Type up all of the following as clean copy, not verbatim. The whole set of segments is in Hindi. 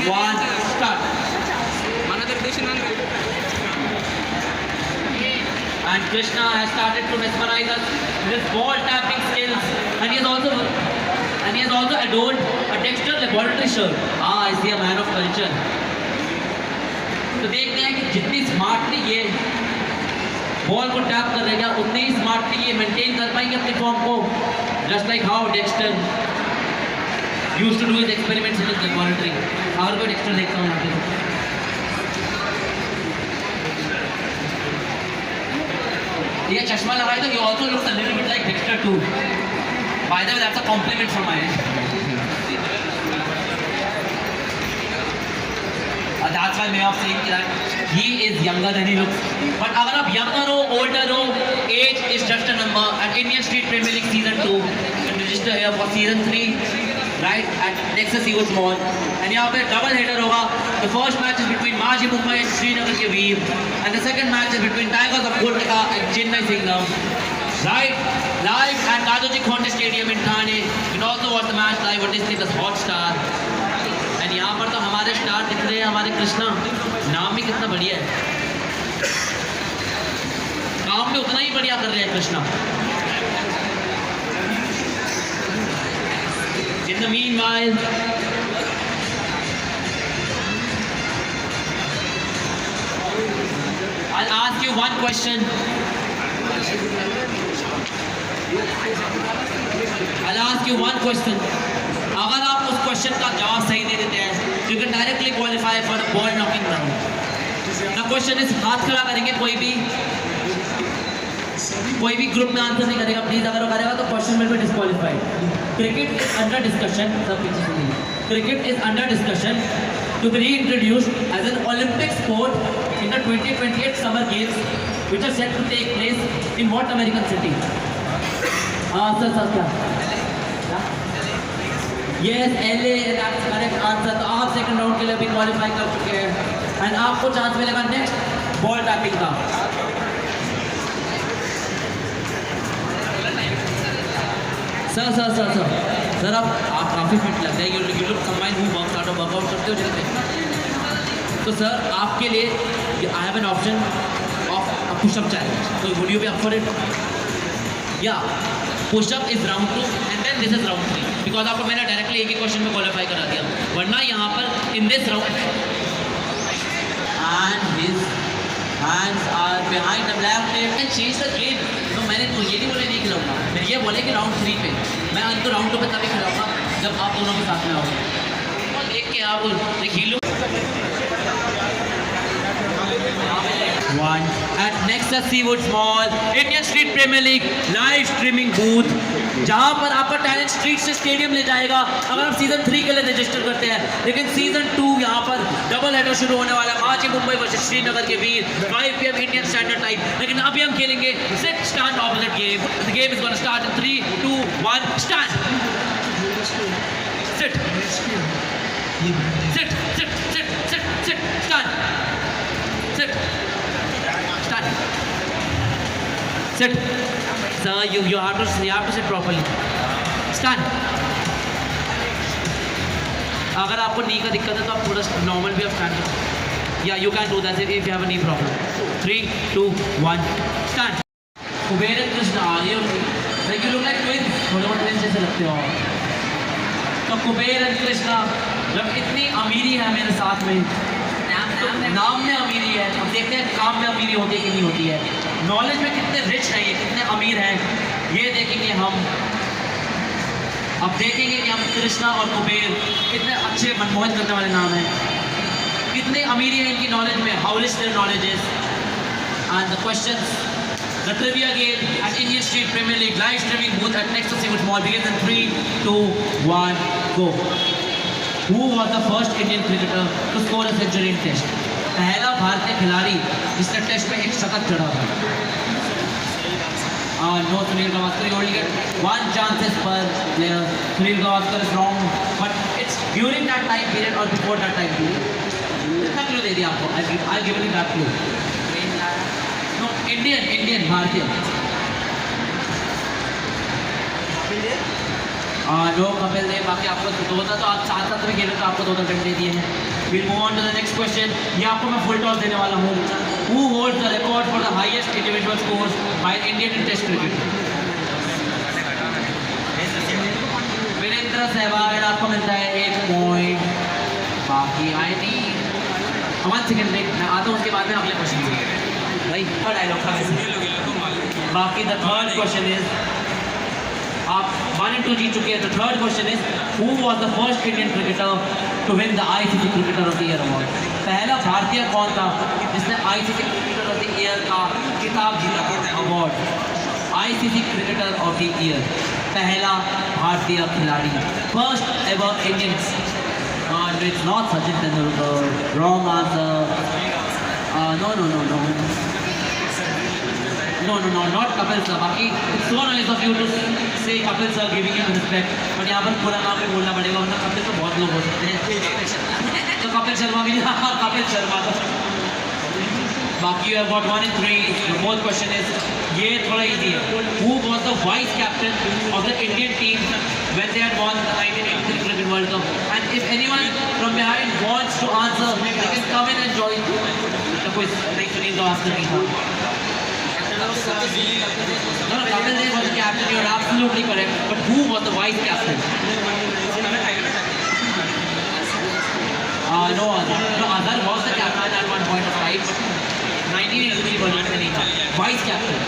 1, start. And Krishna has started to mesmerize us with his ball tapping skills, and he has also adorned a Dexter laboratory shirt. I see a man of culture. तो देखते हैं कि जितनी स्मार्टली ये बॉल को टैप कर रहेगा उतनी ही स्मार्टली ये मेंटेन कर पाएंगे अपने फॉर्म को, just like how Dexter used to do his experiments in his laboratory. और कोई डेक्स्टर देखता हूँ यहाँ पे, ये चश्मा लगाए तो he also looks a little bit like Dexter too. By the way, that's a compliment from my end. That's why मैं आपसे saying that he is younger than he looks. But अगर आप younger हो, older हो, age is just a number. At Indian Street Premier League Season 2, you can register here for Season 3, right? At Nexus Eagles Mall. And यहाँ पे double header होगा. The first match is between Maji Mumbai and Srinagar के वीर, and the second match is between Tigers of Kolkata and Chennai Singham. Right, live at Rajoji Khonde Stadium in Thane. You can also watch the match live on Disney Plus Hotstar. And यहाँ पर तो हमारे स्टार दिख रहे हैं, हमारे कृष्णा। नाम भी कितना बढ़िया है, काम भी उतना ही बढ़िया कर रहे हैं Krishna. In the meanwhile, I'll ask you one question. अगर आप उस क्वेश्चन का जवाब सही दे देते हैं, you can directly qualify for the ball knocking round. The question is, हाथ खड़ा करेंगे, कोई भी ग्रुप में आंसर नहीं करेगा प्लीज। अगर वो करेगा तो question will be disqualified. Cricket is under discussion. सब पीछे सुनिए। Cricket is under discussion to be reintroduced as an Olympic sport in the 2028 Summer Games, which are set to take place in what American city? Sir Yes, LA, that's correct answer. तो आप सेकंड राउंड के लिए भी क्वालिफाई कर चुके हैं, एंड आपको चांस मिलेगा नेक्स्ट बॉल टैपिंग का। सर आप काफ़ी फिट लग रहे हैं। You look combine who work out workout करते हो जिसमें। तो सर आपके लिए I have an option of pushup challenge, तो would you be up for it? या pushup is round 2 and then this is round 3, because आपको मैंने डायरेक्टली एक ही क्वेश्चन में क्वालिफाई करा दिया, वरना यहाँ पर in this round and his hands are behind the left leg and change the game. तो मैंने तो ये नहीं बोले नहीं खिलाऊंगा, मैंने ये बोले कि राउंड 3 पे मैं उनको राउंड 2 पे तभी खिलाऊंगा जब आप दोनों के साथ में आओगे। और देख के आप देखिए लो at Nexus Seawoods Mall, Indian Street Premier League live streaming booth, जहाँ पर आपका टैलेंट स्ट्रीट से स्टेडियम ले जाएगा अगर आप सीजन 3 के लिए रजिस्टर करते हैं। लेकिन सीजन 2 यहाँ पर डबल हेडर शुरू होने वाला है, माजी मुंबई वर्सेस श्रीनगर के Veer, 5 PM Indian standard time. लेकिन अभी हम खेलेंगे sit stand opposite game. The game is gonna start in 3, 2, 1 stand. Sit sit sit sit sit sit stand sit stand sit. Sir, you have to sit properly. Stand. अगर आपको नी का दिक्कत है तो आप थोड़ा नॉर्मल भी आप स्टैंड कर सकते हैं। या you can do that if you have a knee problem. 3, 2, 1 stand. Kuber and Krishna are you like you look like twins, थोड़े बहुत ट्विंस जैसे लगते हो। तो कुबेर एंड कृष्णा जब इतनी अमीरी है मेरे साथ में, नाम में अमीरी है, अब देखते हैं काम में अमीरी होती है कि नहीं होती है, नॉलेज में कितने रिच हैं ये, कितने अमीर हैं ये देखेंगे हम। अब देखेंगे कि हम कृष्णा और कुबेर कितने अच्छे मनमोहित करने वाले नाम हैं, कितने अमीरी है इनकी नॉलेज में, how rich their knowledge is. And the questions, the trivia game at Indian street premiere League live streaming booth at Nexus Seawoods mall begins in 3, 2, 1 go. Who was the first Indian cricketer to score a century in Test? पहला भारतीय खिलाड़ी जिसने टेस्ट में एक शतक जड़ा था। No, Sunil Gavaskar, you only get 1 chances per player. Sunil Gavaskar is wrong, but it's during that time period or before that time period. कितना क्लू दे दिया आपको? I've given you that clue. No, Indian, भारतीय। नो कपिल देव, बाकी आपको दो था तो आप साथ साथ में खेले तो आपको 2 अटेम्प्ट दे दिए हैं। Will move on to the next question. ये आपको मैं फुल टॉस देने वाला हूँ। Who holds the record for the highest individual scores by Indian in test cricket? Virender Sehwag, आपको मिलता है 1 पॉइंट। बाकी आई थिंक 1 सेकेंड ब्रेक, मैं आता हूँ उसके बाद में अगले क्वेश्चन भाई डायलॉग था वैसे। बाकी द थर्ड क्वेश्चन इज, आप 1 and 2 जीत चुके हैं। The third question is, who was the first Indian cricketer to win the ICC cricketer of the year award? पहला भारतीय कौन था जिसने ICC cricketer of the year का खिताब जीता था, award? ICC cricketer of the year, पहला भारतीय खिलाड़ी, first ever Indian. It's not Sachin Tendulkar. Wrong answer. No, not Kapil sir. बाकी it's so nice of you to say Kapil sir, giving him respect. but यहाँ पर पूरा नाम भी बोलना पड़ेगा, वरना कपिल तो बहुत लोग हो सकते हैं। तो कपिल शर्मा भी कपिल शर्मा तो। बाकी you have got 1 and 3. The fourth question is, ये थोड़ा easy है। Who was the vice captain of the Indian team when they had won the 1983 Cricket World Cup? And if anyone from behind wants to answer, they can come in and join the quiz. नहीं सुनील तो आंसर नहीं था। No, Kapil Dev was the captain. You are absolutely correct. But who was the vice captain? No, Azhar was the captain at one point of time, but 1983 World Cup में नहीं था। Vice captain.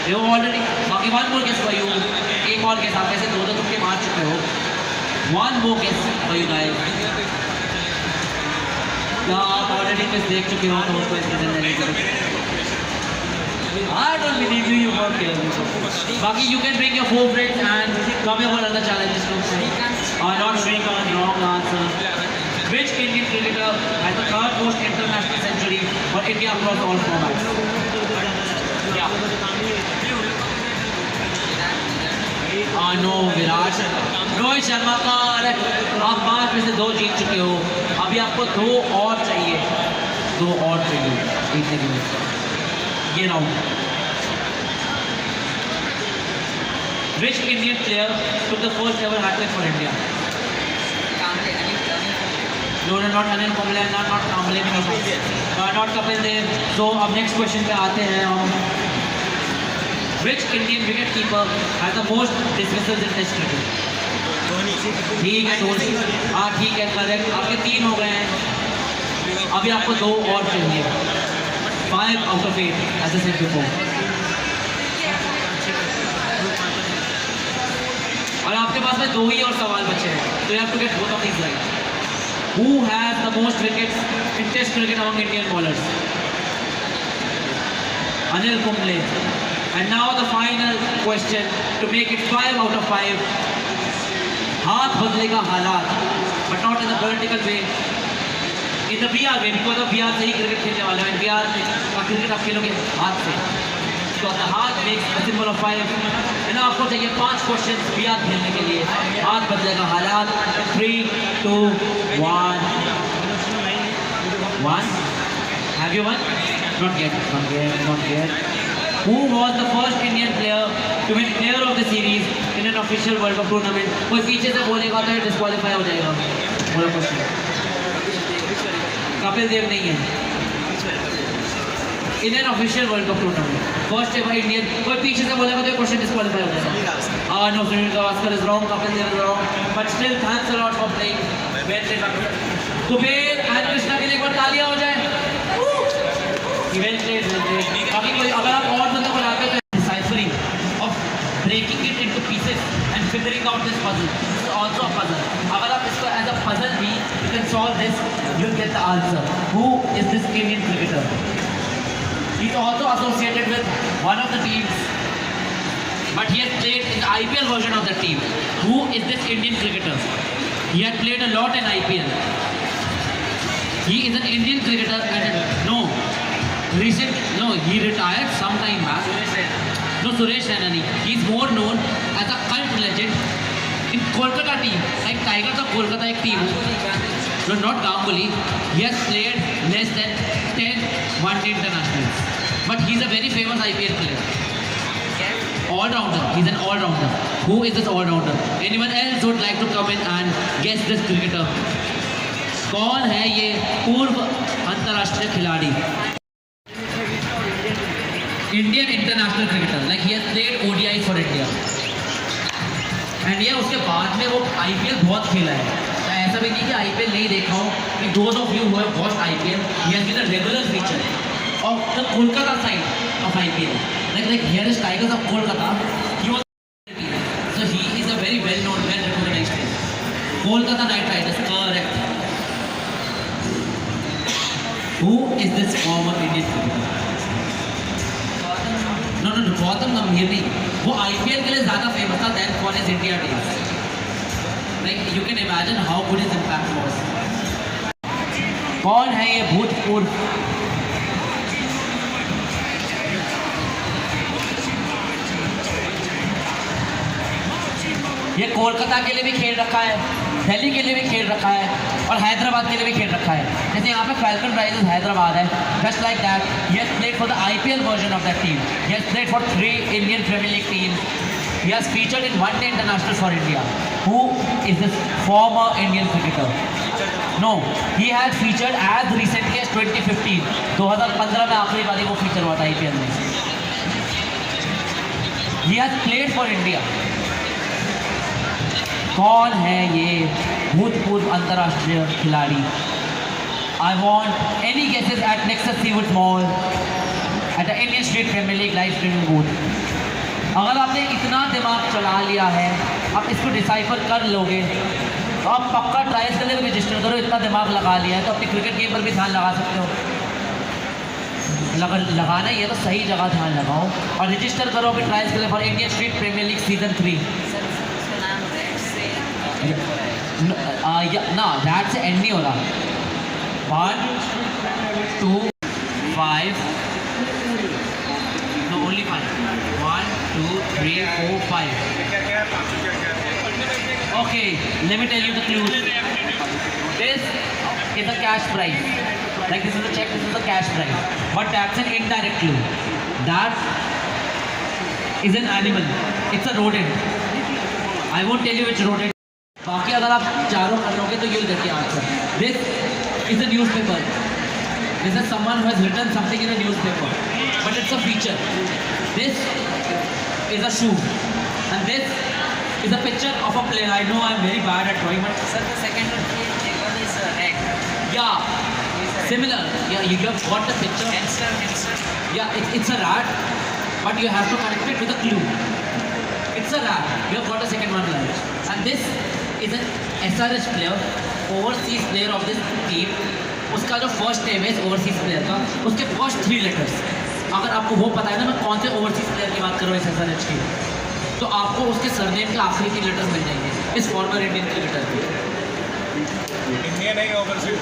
You already. बाकी 1 more guess for you. एक और guess, आप ऐसे 2 तुक्के मार चुके हो। 1 more guess for you guys. क्या आप ऑलरेडी कुछ देख चुके हो तो उसको इसके अंदर नहीं? I don't believe you work here. बाकी you can bring your 4 friends and come here for other challenges. Not Shrikant, wrong answer. Which Indian cricketer has the 3rd most international century for India across all formats? Yeah. No, Virat. Rohit Sharma का। आप 5 में से 2 जीत चुके हो, अभी आपको 2 और चाहिए, 2 और चाहिए जीतने के लिए ये round. Which Indian player took the first ever hat-trick for India? No, not Anil Kumble, not Kamble, not Kapil Dev. So अब next question पे आते हैं हम। Which Indian wicket keeper has the most dismissals in Test cricket? ठीक है, धोनी। हाँ ठीक है, करेक्ट। आपके 3 हो गए हैं, अभी आपको 2 और चाहिए। 5 out of 8 as I said before. और आपके पास में 2 ही और सवाल बचे हैं, तो you have to get both of these right. Who has the most wickets in Test cricket among Indian bowlers? Anil Kumble. And now the final question to make it 5 out of 5. हाथ बदलेगा हालात, but not in the political way. In the BR way, because of BR से ही क्रिकेट खेलने वाले हैं। BR का क्रिकेट आप खेलोगे हाथ से, तो the heart makes a symbol of 5. ना आपको चाहिए 5 क्वेश्चन BR खेलने के लिए। हाथ बदलेगा हालात। 3, 2, 1. Have you won? Not yet. Who was the first Indian player to win player of the series in an official World Cup tournament? कोई पीछे से बोलेगा तो डिस्क्वालीफाई हो जाएगा। बोला क्वेश्चन। कपिल देव नहीं है। In an official World Cup tournament, first ever Indian, कोई पीछे से बोलेगा तो क्वेश्चन डिस्क्वालीफाई हो जाएगा। No, Sunil Gavaskar is wrong, Kapil Dev is wrong, but still thanks a lot for playing. Kuber and Krishna के लिए एक बार तालियां हो जाए। Well played. अभी कोई अगर आप और बंदों को लाते हो तो deciphering of breaking it into pieces and figuring out this puzzle. This is also a puzzle. अगर आप इसको as a puzzle भी you can solve this, you'll get the answer. Who is this Indian cricketer? He's also associated with one of the teams, but he has played in the IPL version of the team. Who is this Indian cricketer? He had played a lot in IPL. He is an Indian cricketer and he retired some time back. No, Suresh Raina nahi. He is more known as a cult legend in Kolkata team. Like Tigers of Kolkata एक team. No, not Ganguly. He has played less than 10 one-day internationals, but he is a very famous IPL player. all-rounder. He's an all-rounder. Who is this all-rounder? Anyone else would like to come in and guess this cricketer? कौन है ये पूर्व अंतर्राष्ट्रीय खिलाड़ी? Indian international cricketer. Like he has played ODI for India. And ये उसके बाद में वो IPL बहुत खेला है. तो ऐसा भी नहीं कि IPL नहीं देखा हो. Those of you who have watched IPL, he has been a regular feature of the Kolkata side of IPL. Like here is Tigers of Kolkata. He was so he is a very well-known, well-recognized player. Kolkata Knight Riders, correct. Who is this former Indian cricketer? No, Gautam गंभीर नहीं. वो IPL के लिए ज़्यादा फेमस था than for his India days. Like you can imagine how good his impact was. कौन है ये भूतपूर्व? ये कोलकाता के लिए भी खेल रखा है, दिल्ली के लिए भी खेल रखा है और हैदराबाद के लिए भी खेल रखा है. जैसे यहाँ पे फैल्कन राइजर्स हैदराबाद है, just like that he has played for the IPL version of that team. He has played for 3 Indian Premier League teams. He has featured in one-day international for India. Who is this former Indian cricketer? No, he has featured as recently as 2015. 2015 में आखिरी बार वो फीचर हुआ था IPL में. He has played for India. कौन है ये भूतपूर्व अंतर्राष्ट्रीय खिलाड़ी? I want any guesses at Nexus Seafood Mall, at the Indian Street Premier League live streaming booth. अगर आपने इतना दिमाग चला लिया है, आप इसको डिसाइफर कर लोगे, तो आप पक्का ट्रायल्स के लिए भी रजिस्टर करो. इतना दिमाग लगा लिया है तो अपनी क्रिकेट गेम पर भी ध्यान लगा सकते हो. लगाना ही है तो सही जगह ध्यान लगाओ और रजिस्टर करो अपने ट्रायल्स के लिए for Indian street premiere league season 3. ना दैट से एंड नहीं हो रहा. 1 2 5 no only 5 1 2 3 4 5. Okay, let me tell you the clues. This is a cash prize. Like this is a check, this is a cash prize. But that's an indirect clue. That is an animal. It's a rodent. I won't tell you which rodent. बाकी अगर आप चारों कर लोगे तो you'll get the answer. This is a newspaper. This is someone who has written something in a newspaper. But it's a feature. This is a shoe. And this is a picture of a player. I know I'm very bad at drawing, but Sir, the second one is egg. yeah, similar. Yeah, you have got the picture. Hamster. Yeah, it's a rat, but you have to connect it with a clue. It's a rat. You have got a second one right. And this is an SRH player, overseas player of this team. उसका जो फर्स्ट नेम है ओवरसीज प्लेयर का, उसके फर्स्ट 3 लेटर्स. अगर आपको वो पता है ना मैं कौन से ओवरसीज प्लेयर की बात कर रहा हूँ इस SRH की, तो आपको उसके सरनेम के आखिरी 3 लेटर्स मिल जाएंगे इस फॉर्मर इंडियन क्रिकेटर के.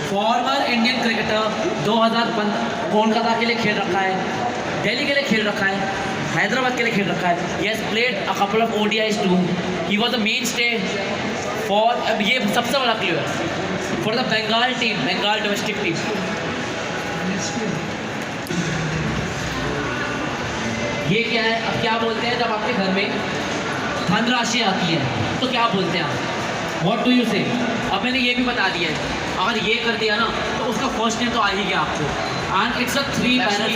फॉर्मर इंडियन क्रिकेटर 2015 कोलकाता के लिए खेल रखा है, दिल्ली के लिए खेल रखा है, हैदराबाद के लिए खेल रखा है. He has played a couple of ODIs too. He was a mainstay for अब ये सबसे बड़ा clear for the Bengal team, Bengal domestic team. ये क्या है? अब क्या बोलते हैं जब आपके घर में धनराशि आती है तो क्या बोलते हैं आप? What do you say? अब मैंने ये भी बता दिया है, अगर ये कर दिया ना तो उसका फर्स्ट नेम तो आ ही गया आपको. And it's a 3 parallel.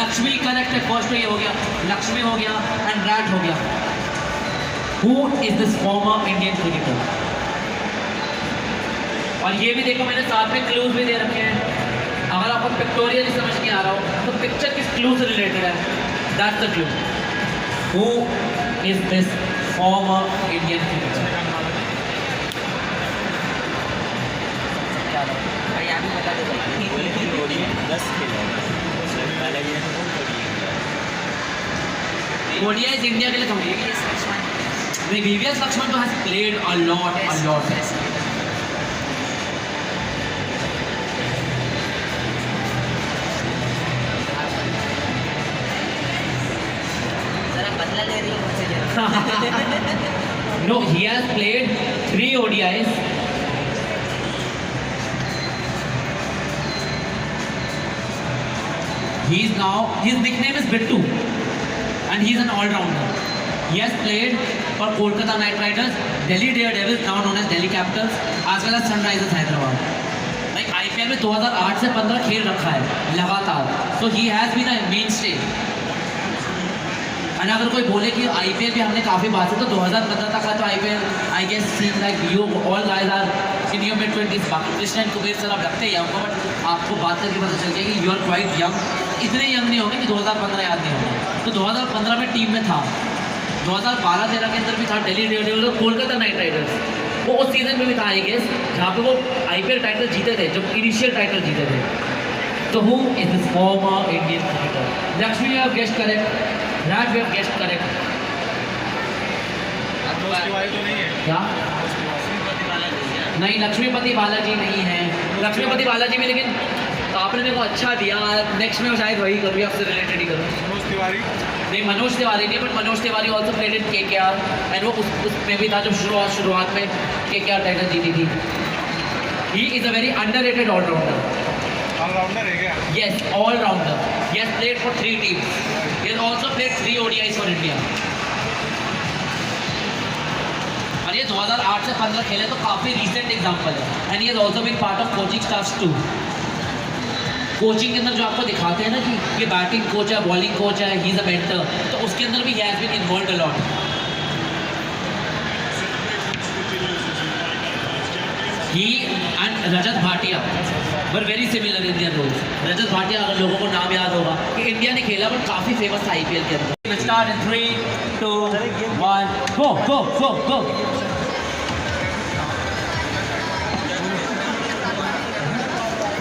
Lakshmi correct है. फर्स्ट तो ये हो गया, लक्ष्मी हो गया एंड रैट हो गया. Who is this former Indian cricketer? और ये भी देखो मैंने साथ में क्लूज भी दे रखे हैं. अगर आपको पिक्टोरियल समझ नहीं आ रहा हो तो पिक्चर किस क्लू से रिलेटेड है, that's the clue. Who is this former Indian cricketer? यहाँ भी बता दो. 10 खेला ODIs इंडिया के लिए कम है. VVS Lakshman तो has played a lot. जरा बदला ले रही हो मुझसे जरा. No, he has played 3 ODIs. His nickname is Bittu. and he's an all-rounder. He has played for Kolkata Knight Riders, Delhi Daredevils, now known as Delhi Capitals, as well as Sunrisers Hyderabad. Like IPL में 2008 से 15 खेल रखा है लगातार. So he has been a mainstay. और अगर कोई बोले कि IPL भी हमने काफ़ी बात है तो 2015 तक का तो IPL I guess seen like you all guys are in your mid 20s. बाकी कृष्ण एंड कुबेर सर आप लगते ही हमको, बट आपको बात करके पता चल गया कि यू आर क्वाइट यंग. इतने यंग नहीं होंगे कि 2015 याद नहीं होगा. तो 2015 में टीम में था, 2012-13 के अंदर भी था दिल्ली डेयरडेविल्स और कोलकाता नाइट राइडर्स. वो उस सीजन में भी था आई गेस जहाँ पे वो IPL टाइटल जीते थे, जब इनिशियल टाइटल जीते थे. तो who is this former Indian cricketer? Lakshmi you have guessed correct, Raj you have guessed correct. क्या? नहीं, लक्ष्मीपति बालाजी नहीं है. लक्ष्मीपति बालाजी में, लेकिन आपने मेरे को अच्छा दिया. नेक्स्ट में शायद वही करूँ, आपसे रिलेटेड ही करूँ. नहीं, मनोज तिवारी नहीं, but Manoj Tiwari also played in KKR and वो उसमें भी था जब शुरुआत में KKR टाइटल जीती थी. He is a very underrated allrounder. Allrounder है क्या? Yes, all-rounder. He has played for 3 teams. He has also played 3 ODIs for India. और ये 2008 से 15 खेले तो काफ़ी recent example है. And he has also been part of coaching staffs too. Coaching के अंदर जो आपको दिखाते हैं ना कि ये बैटिंग कोच है, बॉलिंग कोच है, ही इज़ अ मेंटर, तो उसके अंदर भी he has been involved a lot. He and Rajat Bhatia were very similar in their roles. Rajat Bhatia, अगर लोगों को नाम याद होगा कि इंडिया ने खेला बट काफ़ी फेमस था IPL के अंदर. We'll start in 3, 2, 1, go, go, go, go.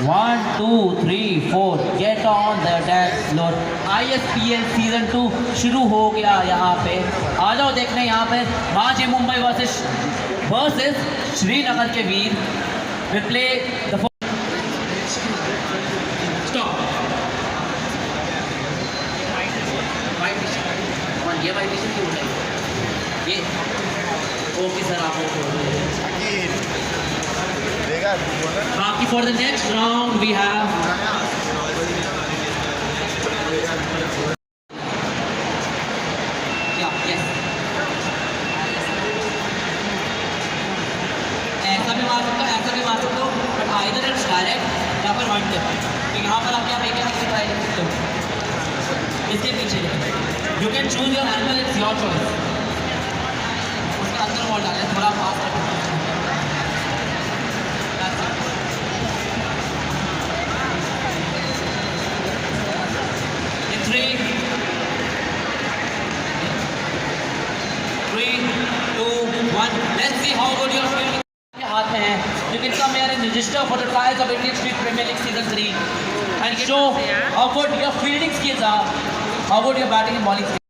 One, 2, 3, 4. Get on the dance floor. ISPL season 2 शुरू हो गया यहाँ पे. आ जाओ देखने यहाँ पे. माजी मुंबई वर्सेस श्रीनगर के वीर. We play the stop. ये वाइटेशन क्यों है? ये ओके सर, आप बाकी for the next round we have ऐसा भी मार सकते हो, बट आइदर इट्स डायरेक्ट या फिर वन टिप. तो यहाँ पर आप क्या ट्राई कर सकते हो? इसके पीछे you can choose your animal, it's your choice. उसके अंदर बॉल डालें, थोड़ा फास्ट रखें. 3, 2, 1. Let's see how good your fielding हाथ में है. You can come here and register for the trials of Indian Street Premier League Season 3 and show how good your fielding skills are, how good your batting and bowling skills are.